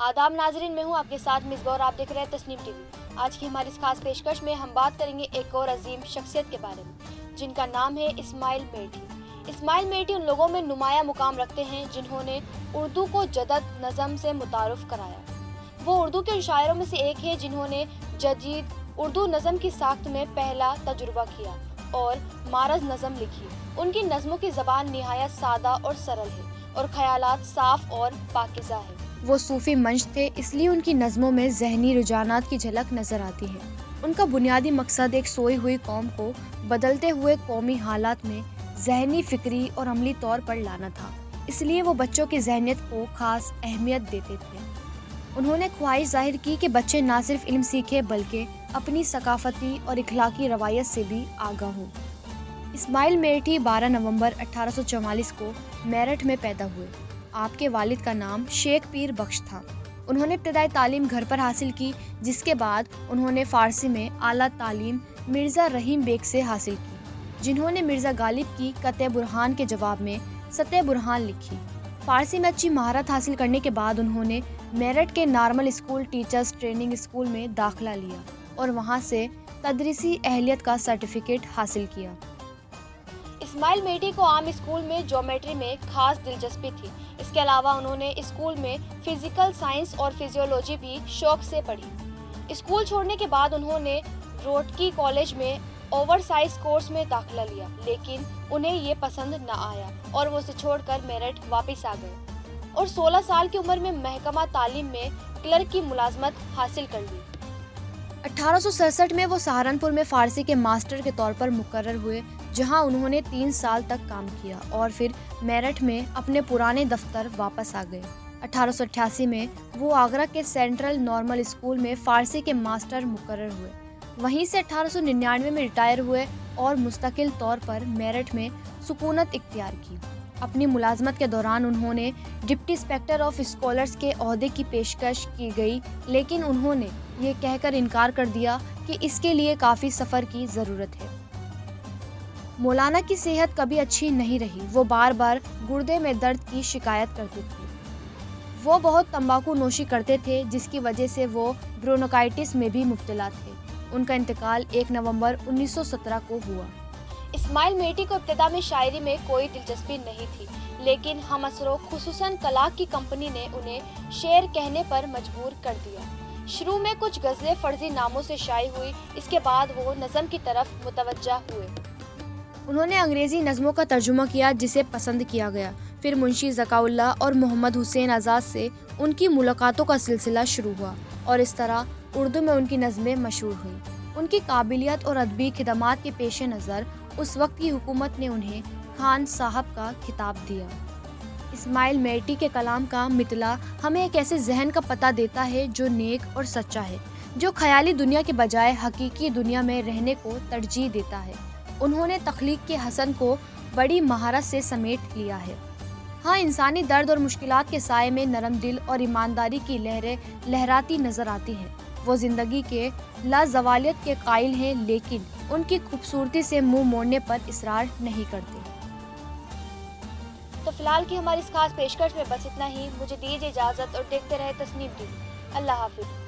आदाब नाजरीन, मैं हूं आपके साथ मिसबा और आप देख रहे हैं तस्नीम टीवी। आज की हमारी इस खास पेशकश में हम बात करेंगे एक और अजीम शख्सियत के बारे में, जिनका नाम है इस्माइल मेठी। इस्माइल मेठी उन लोगों में नुमाया मुकाम रखते हैं जिन्होंने उर्दू को जदद नज़म से मुतारुफ कराया। वो उर्दू के शायरों में से एक है जिन्होंने जदीद उर्दू नज़म की साख्त में पहला तजुर्बा किया और मारज नज़म लिखी। उनकी नज़मों की ज़बान निहायत सादा और सरल है और ख़यालात साफ और पाकिज़ा है। वो सूफ़ी मंश थे, इसलिए उनकी नज़मों में ज़हनी रुझानात की झलक नज़र आती है। उनका बुनियादी मकसद एक सोई हुई कौम को बदलते हुए कौमी हालात में ज़हनी, फ़िक्री और अमली तौर पर लाना था। इसलिए वो बच्चों की ज़हनियत को ख़ास अहमियत देते थे। उन्होंने ख्वाहिश ज़ाहिर की कि बच्चे ना सिर्फ इल्म सीखें बल्कि अपनी सकाफ़ती और इखलाकी रवायत से भी आगाह हों। इस्माइल मेठी 12 नवंबर 1844 को मेरठ में पैदा हुए। आपके वालिद का नाम शेख पीर बख्श था। उन्होंने इब्तदाई तालीम घर पर हासिल की, जिसके बाद उन्होंने फ़ारसी में आला तालीम मिर्ज़ा रहीम बेग से हासिल की, जिन्होंने मिर्ज़ा गालिब की क़त्ए बुरहान के जवाब में सत्य बुरहान लिखी। फ़ारसी में अच्छी महारत हासिल करने के बाद उन्होंने मेरठ के normal school teachers training school में दाखिला लिया और वहाँ से तदरीसी अहलियत का सर्टिफिकेट हासिल किया। इस्माइल मेठी को आम स्कूल में ज्योमेट्री में खास दिलचस्पी थी। इसके अलावा उन्होंने स्कूल में फिजिकल साइंस और फिजियोलॉजी भी शौक से पढ़ी। स्कूल छोड़ने के बाद उन्होंने रोटकी कॉलेज में ओवरसाइज कोर्स में दाखिला लिया, लेकिन उन्हें ये पसंद न आया और वो उसे छोड़कर मेरठ वापस आ गए और 16 साल की उम्र में महकमा तालीम में क्लर्क की मुलाजमत हासिल कर ली। 1867 में वो सहारनपुर में फ़ारसी के मास्टर के तौर पर मुकर्रर हुए, जहां उन्होंने 3 साल तक काम किया और फिर मेरठ में अपने पुराने दफ्तर वापस आ गए। 1888 में वो आगरा के सेंट्रल नॉर्मल स्कूल में फ़ारसी के मास्टर मुकर्रर हुए। वहीं से 1899 में रिटायर हुए और मुस्तकिल तौर पर मेरठ में सुकूनत इख्तियार की। अपनी मुलाजमत के दौरान उन्होंने डिप्टी इंस्पेक्टर ऑफ स्कॉलर्स के ओहदे की पेशकश की गई, लेकिन उन्होंने ये कहकर इनकार कर दिया कि इसके लिए काफ़ी सफ़र की ज़रूरत है। मौलाना की सेहत कभी अच्छी नहीं रही। वो बार बार गुर्दे में दर्द की शिकायत करते थे। वो बहुत तंबाकू नोशी करते थे, जिसकी वजह से वो ब्रोंकाइटिस में भी मुब्तला थे। उनका इंतकाल 1 नवंबर 1917 को हुआ। इस्माइल मेठी को इब्तिदा में शायरी में कोई दिलचस्पी नहीं थी, लेकिन हम असरों खुसूसन तलाक की कंपनी ने उन्हें शेर कहने पर मजबूर कर दिया। शुरू में कुछ गज़लें फर्जी नामों से शाये हुई, इसके बाद वो नज़म की तरफ मुतवज्जा हुए। उन्होंने अंग्रेज़ी नज़मों का तर्जुमा किया, जिसे पसंद किया गया। फिर मुंशी ज़काउल्लाह और मोहम्मद हुसैन आज़ाद से उनकी मुलाकातों का सिलसिला शुरू हुआ और इस तरह उर्दू में उनकी नज़में मशहूर हुई। उनकी काबिलियत और अदबी खिदमात के पेश नज़र उस वक्त की हुकूमत ने उन्हें खान साहब का खिताब दिया। इस्माइल मेठी के कलाम का मितला हमें एक ऐसे जहन का पता देता है जो नेक और सच्चा है, जो ख्याली दुनिया के बजाय हकीकी दुनिया में रहने को तरजीह देता है। उन्होंने तख्लीक के हसन को बड़ी महारत से समेट लिया है। हाँ, इंसानी दर्द और मुश्किलात के साए में नरम दिल और ईमानदारी की लहरें लहराती नजर आती हैं। वो जिंदगी के लाजवालियत के कायल हैं, लेकिन उनकी खूबसूरती से मुंह मोड़ने पर इसरार नहीं करते। तो फिलहाल की हमारी इस खास पेशकश में बस इतना ही। मुझे दीजिए इजाज़त और देखते रहे तस्नीम टीवी। अल्लाह हाफिज़।